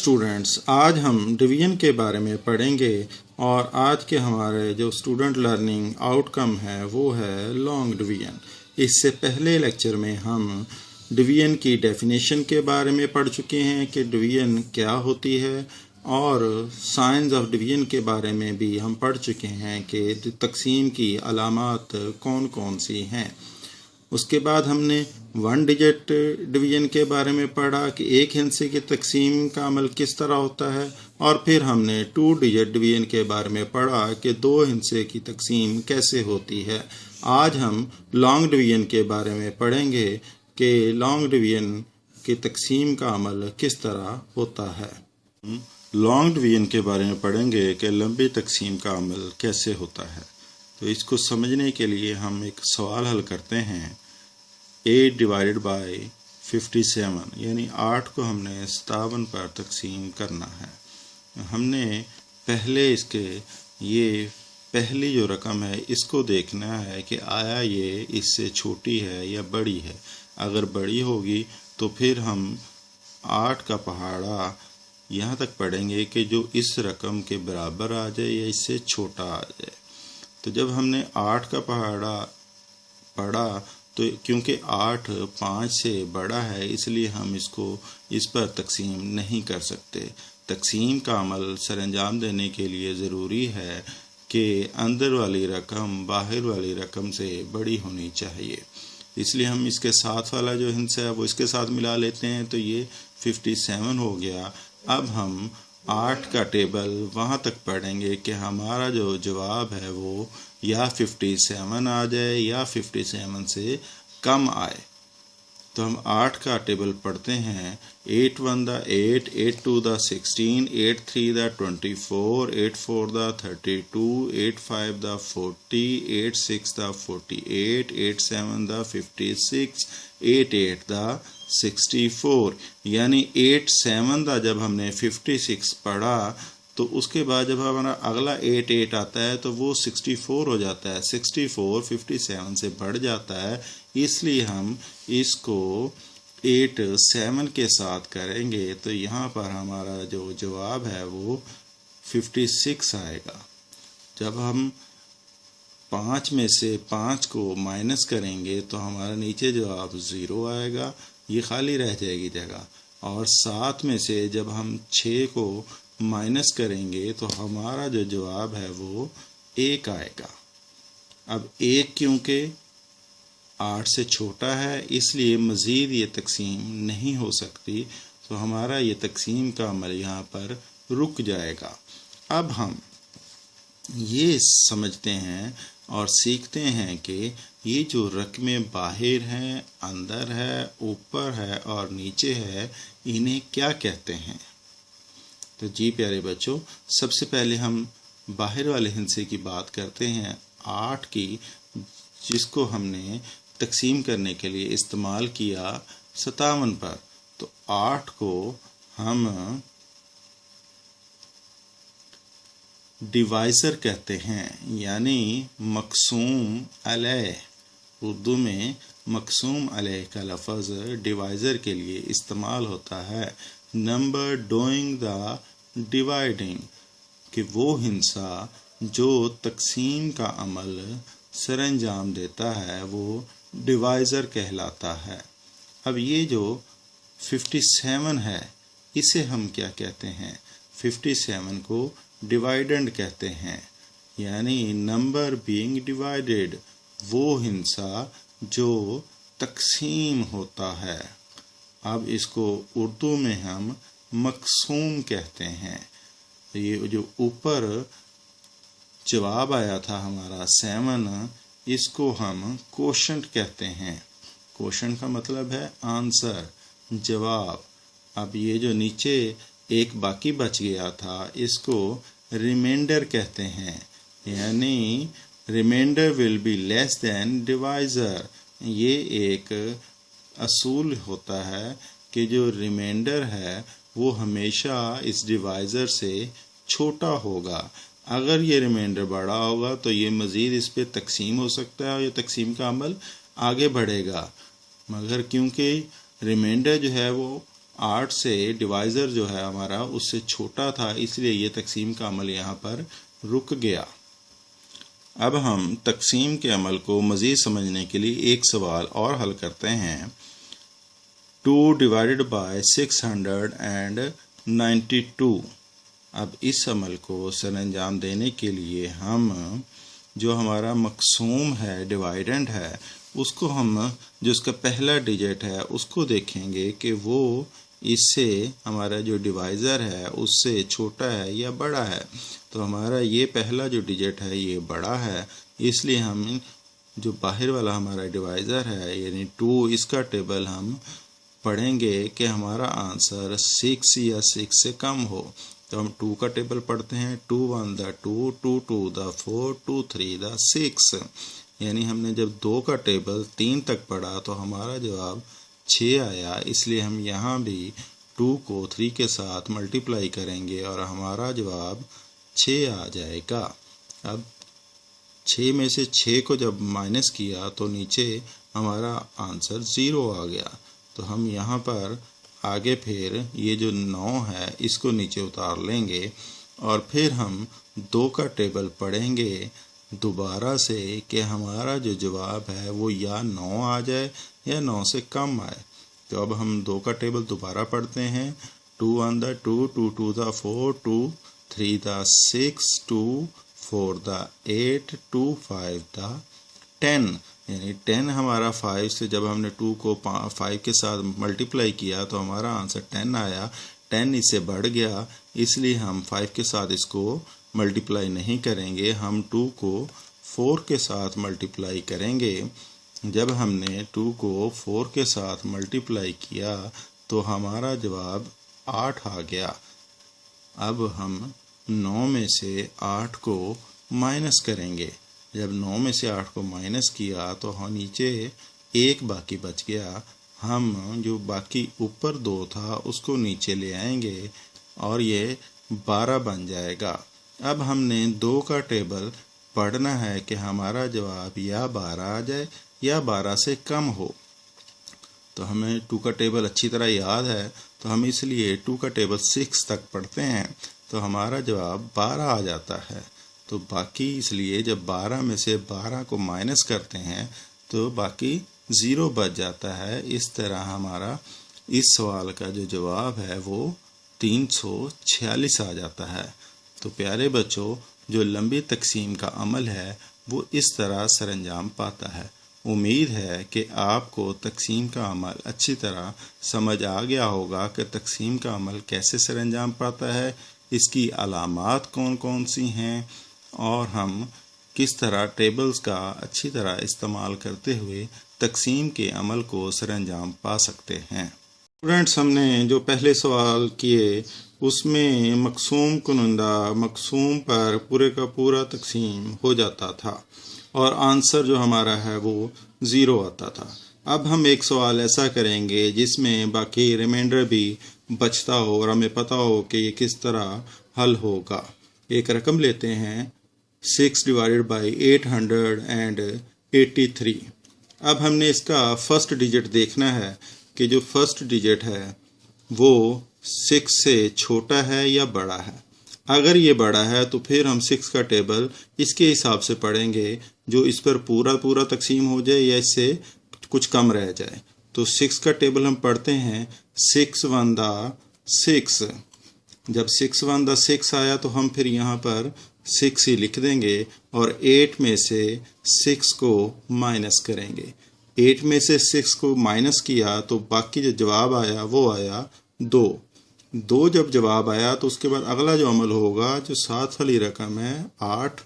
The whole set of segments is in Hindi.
स्टूडेंट्स, आज हम डिवीजन के बारे में पढ़ेंगे और आज के हमारे जो स्टूडेंट लर्निंग आउटकम है वो है लॉन्ग डिवीजन। इससे पहले लेक्चर में हम डिवीजन की डेफिनेशन के बारे में पढ़ चुके हैं कि डिवीजन क्या होती है, और साइंस ऑफ डिवीजन के बारे में भी हम पढ़ चुके हैं कि तकसीम की अलामात कौन कौन सी हैं। उसके बाद हमने वन डिजिट डिवीजन के बारे में पढ़ा कि एक हिस्से की तकसीम का अमल किस तरह होता है, और फिर हमने टू डिजिट डिवीजन के बारे में पढ़ा कि दो हिस्से की तकसीम कैसे होती है। आज हम लॉन्ग डिवीजन के बारे में पढ़ेंगे कि लॉन्ग डिवीजन की तकसीम का अमल किस तरह होता है। लॉन्ग डिवीजन के बारे में पढ़ेंगे कि लंबी तकसीम का अमल कैसे होता है। तो इसको समझने के लिए हम एक सवाल हल करते हैं। 8 डिवाइडेड बाय 57 यानी 8 को हमने 57 पर तकसीम करना है। हमने पहले इसके ये पहली जो रकम है इसको देखना है कि आया ये इससे छोटी है या बड़ी है। अगर बड़ी होगी तो फिर हम 8 का पहाड़ा यहाँ तक पढ़ेंगे कि जो इस रकम के बराबर आ जाए या इससे छोटा आ जाए। तो जब हमने 8 का पहाड़ा पढ़ा तो क्योंकि 8 5 से बड़ा है इसलिए हम इसको इस पर तकसीम नहीं कर सकते। तकसीम का अमल सरअंजाम देने के लिए ज़रूरी है कि अंदर वाली रकम बाहर वाली रकम से बड़ी होनी चाहिए। इसलिए हम इसके साथ वाला जो हिस्सा है वो इसके साथ मिला लेते हैं, तो ये 57 हो गया। अब हम 8 का टेबल वहाँ तक पढ़ेंगे कि हमारा जो जवाब है वो या 57 आ जाए या 57 से कम आए। तो हम 8 का टेबल पढ़ते हैं। 8 1 दा 8, 8 2 दा 16, 8 3 दा 24, 8 4 दा 32, 8 5 दा 40, 8 6 दा 48, 8 7 दा 56, 8 8 दा 64। यानी 8 7 दा जब हमने 56 पढ़ा तो उसके बाद जब हमारा अगला 8 8 आता है तो वो 64 हो जाता है। 64 57 से बढ़ जाता है, इसलिए हम इसको 8 7 के साथ करेंगे तो यहाँ पर हमारा जो जवाब है वो 56 आएगा। जब हम 5 में से 5 को माइनस करेंगे तो हमारा नीचे जवाब 0 आएगा, ये खाली रह जाएगी जगह। और 7 में से जब हम 6 को माइनस करेंगे तो हमारा जो जवाब है वो 1 आएगा। अब 1 क्योंकि 8 से छोटा है इसलिए मज़ीद ये तकसीम नहीं हो सकती, तो हमारा ये तकसीम का अमल यहाँ पर रुक जाएगा। अब हम ये समझते हैं और सीखते हैं कि ये जो रकमें बाहर हैं, अंदर है, ऊपर है और नीचे है, इन्हें क्या कहते हैं। तो जी प्यारे बच्चों, सबसे पहले हम बाहर वाले हिस्से की बात करते हैं, 8 की, जिसको हमने तकसीम करने के लिए इस्तेमाल किया 57 पर। तो 8 को हम डिवाइज़र कहते हैं, यानी मकसूम अलैह। उर्दू में मकसूम अलैह का लफ्ज़ डिवाइज़र के लिए इस्तेमाल होता है। नंबर डूइंग द डिवाइडिंग, कि वो हिस्सा जो तकसीम का अमल सरअंजाम देता है वो डिवाइज़र कहलाता है। अब ये जो 57 है इसे हम क्या कहते हैं? 57 को डिवाइडेंड कहते हैं, यानी नंबर बीइंग डिवाइडेड, वो हिस्सा जो तकसीम होता है। अब इसको उर्दू में हम मकसूम कहते हैं। ये जो ऊपर जवाब आया था हमारा 7, इसको हम क्वोशंट कहते हैं। क्वोशंट का मतलब है आंसर, जवाब। अब ये जो नीचे एक बाकी बच गया था इसको रिमाइंडर कहते हैं, यानी reminder will be less than divisor. ये एक असूल होता है कि जो रिमाइंडर है वो हमेशा इस डिवाइज़र से छोटा होगा। अगर ये रिमाइंडर बड़ा होगा तो ये मज़ीद इस पर तकसीम हो सकता है और ये तकसीम का अमल आगे बढ़ेगा, मगर क्योंकि रिमाइंडर जो है वो 8 से डिवाइज़र जो है हमारा उससे छोटा था, इसलिए ये तकसीम का अमल यहाँ पर रुक गया। अब हम तकसीम के अमल को मज़ीद समझने के लिए एक सवाल और हल करते हैं। 2 डिवाइडेड बाय 692। अब इस अमल को सरअंजाम देने के लिए हम जो हमारा मकसूम है, डिवाइडेंड है, उसको हम जो उसका पहला डिजिट है उसको देखेंगे कि वो इससे हमारा जो डिवाइज़र है उससे छोटा है या बड़ा है। तो हमारा ये पहला जो डिजिट है ये बड़ा है, इसलिए हम जो बाहर वाला हमारा डिवाइज़र है यानी 2, इसका टेबल हम पढ़ेंगे कि हमारा आंसर 6 या 6 से कम हो। तो हम 2 का टेबल पढ़ते हैं। 2 1 द 2, 2 2 द 4, 2 3 द 6। यानी हमने जब 2 का टेबल 3 तक पढ़ा तो हमारा जवाब 6 आया, इसलिए हम यहाँ भी 2 को 3 के साथ मल्टीप्लाई करेंगे और हमारा जवाब 6 आ जाएगा। अब 6 में से 6 को जब माइनस किया तो नीचे हमारा आंसर 0 आ गया। तो हम यहाँ पर आगे फिर ये जो 9 है इसको नीचे उतार लेंगे और फिर हम 2 का टेबल पढ़ेंगे दोबारा से कि हमारा जो जवाब है वो या 9 आ जाए या 9 से कम आए। तो अब हम 2 का टेबल दोबारा पढ़ते हैं। 2 1 the 2, 2 2 the 4, 2 3 the 6, 2 4 the 8, 2 5 the 10। यानी 10 हमारा 5 से जब हमने 2 को 5 के साथ मल्टीप्लाई किया तो हमारा आंसर 10 आया। 10 इससे बढ़ गया, इसलिए हम 5 के साथ इसको मल्टीप्लाई नहीं करेंगे, हम 2 को 4 के साथ मल्टीप्लाई करेंगे। जब हमने 2 को 4 के साथ मल्टीप्लाई किया तो हमारा जवाब 8 आ गया। अब हम 9 में से 8 को माइनस करेंगे। जब 9 में से 8 को माइनस किया तो हम नीचे 1 बाकी बच गया। हम जो बाकी ऊपर 2 था उसको नीचे ले आएंगे और ये 12 बन जाएगा। अब हमने 2 का टेबल पढ़ना है कि हमारा जवाब या 12 आ जाए या 12 से कम हो। तो हमें 2 का टेबल अच्छी तरह याद है, तो हम इसलिए 2 का टेबल 6 तक पढ़ते हैं तो हमारा जवाब 12 आ जाता है। तो बाकी इसलिए जब 12 में से 12 को माइनस करते हैं तो बाकी 0 बच जाता है। इस तरह हमारा इस सवाल का जो जवाब है वो 346 आ जाता है। तो प्यारे बच्चों, जो लंबी तकसीम का अमल है वो इस तरह सरअंजाम पाता है। उम्मीद है कि आपको तकसीम का अमल अच्छी तरह समझ आ गया होगा कि तकसीम का अमल कैसे सरअंजाम पाता है, इसकी अलामात कौन कौन सी हैं और हम किस तरह टेबल्स का अच्छी तरह इस्तेमाल करते हुए तकसीम के अमल को सरअंजाम पा सकते हैं। स्टूडेंट्स, हमने जो पहले सवाल किए उसमें मकसूम कुनंदा मकसूम पर पूरे का पूरा तकसीम हो जाता था और आंसर जो हमारा है वो 0 आता था। अब हम एक सवाल ऐसा करेंगे जिसमें बाकी रिमाइंडर भी बचता हो और हमें पता हो कि ये किस तरह हल होगा। एक रकम लेते हैं 6 डिवाइडेड बाई 883। अब हमने इसका फर्स्ट डिजिट देखना है कि जो फर्स्ट डिजिट है वो 6 से छोटा है या बड़ा है। अगर ये बड़ा है तो फिर हम 6 का टेबल इसके हिसाब से पढ़ेंगे, जो इस पर पूरा पूरा तकसीम हो जाए या इससे कुछ कम रह जाए। तो 6 का टेबल हम पढ़ते हैं 6 1 द 6। जब 6 1 द 6 आया तो हम फिर यहाँ पर 6 ही लिख देंगे और 8 में से 6 को माइनस करेंगे। 8 में से 6 को माइनस किया तो बाकी जो जवाब आया वो आया 2 जब जवाब आया तो उसके बाद अगला जो अमल होगा, जो 7 वाली रकम है 8,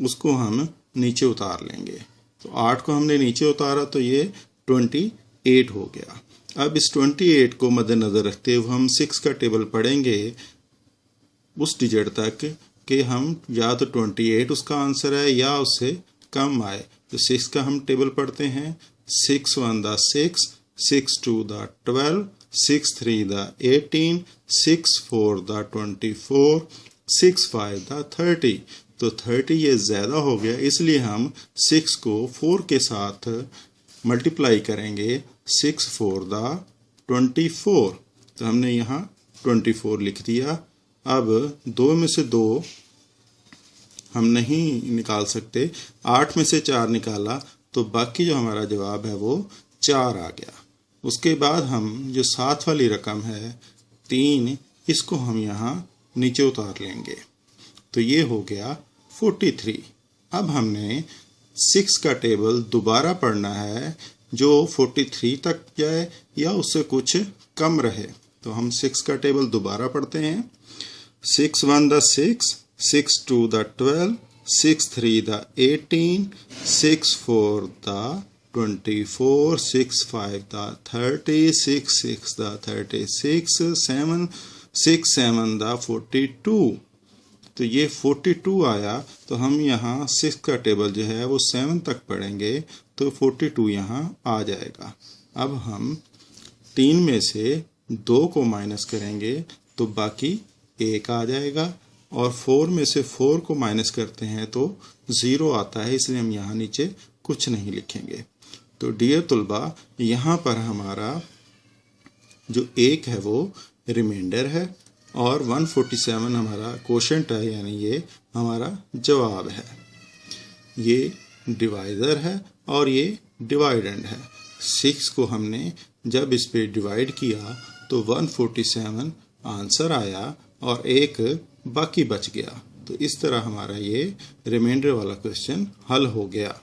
उसको हम नीचे उतार लेंगे। तो 8 को हमने नीचे उतारा तो ये 28 हो गया। अब इस 28 को मद्देनज़र रखते हुए हम 6 का टेबल पढ़ेंगे उस डिजिट तक कि हम या तो 28 उसका आंसर है या उससे कम आए। तो 6 का हम टेबल पढ़ते हैं 6 1 the 6, 6 2 the 12, 6 3 the 18, 6 4 the 24, 6 5 the 30। तो 30 ये ज़्यादा हो गया, इसलिए हम 6 को 4 के साथ मल्टीप्लाई करेंगे। 6 4 द 24। तो हमने यहाँ 24 लिख दिया। अब 2 में से 2 हम नहीं निकाल सकते, 8 में से 4 निकाला तो बाकी जो हमारा जवाब है वो 4 आ गया। उसके बाद हम जो साथ वाली रकम है 3, इसको हम यहाँ नीचे उतार लेंगे तो ये हो गया 43। अब हमने 6 का टेबल दोबारा पढ़ना है जो 43 तक जाए या उससे कुछ कम रहे। तो हम 6 का टेबल दोबारा पढ़ते हैं। 6 1 the 6, 6 2 the 12, 6 3 the 18, 6 4 the 24, 6 5 the 30, 6 6 the 36, 6 7 the 42। तो ये 42 आया। तो हम यहाँ 6 का टेबल जो है वो 7 तक पढ़ेंगे तो 42 यहाँ आ जाएगा। अब हम 3 में से 2 को माइनस करेंगे तो बाकी 1 आ जाएगा, और 4 में से 4 को माइनस करते हैं तो 0 आता है, इसलिए हम यहाँ नीचे कुछ नहीं लिखेंगे। तो डियर तुलबा, यहाँ पर हमारा जो 1 है वो रिमाइंडर है और 147 हमारा क्वोशंट है, यानी ये हमारा जवाब है। ये डिवाइज़र है और ये डिवाइडेंड है। 6 को हमने जब इस पे डिवाइड किया तो 147 आंसर आया और 1 बाकी बच गया। तो इस तरह हमारा ये रिमाइंडर वाला क्वेश्चन हल हो गया।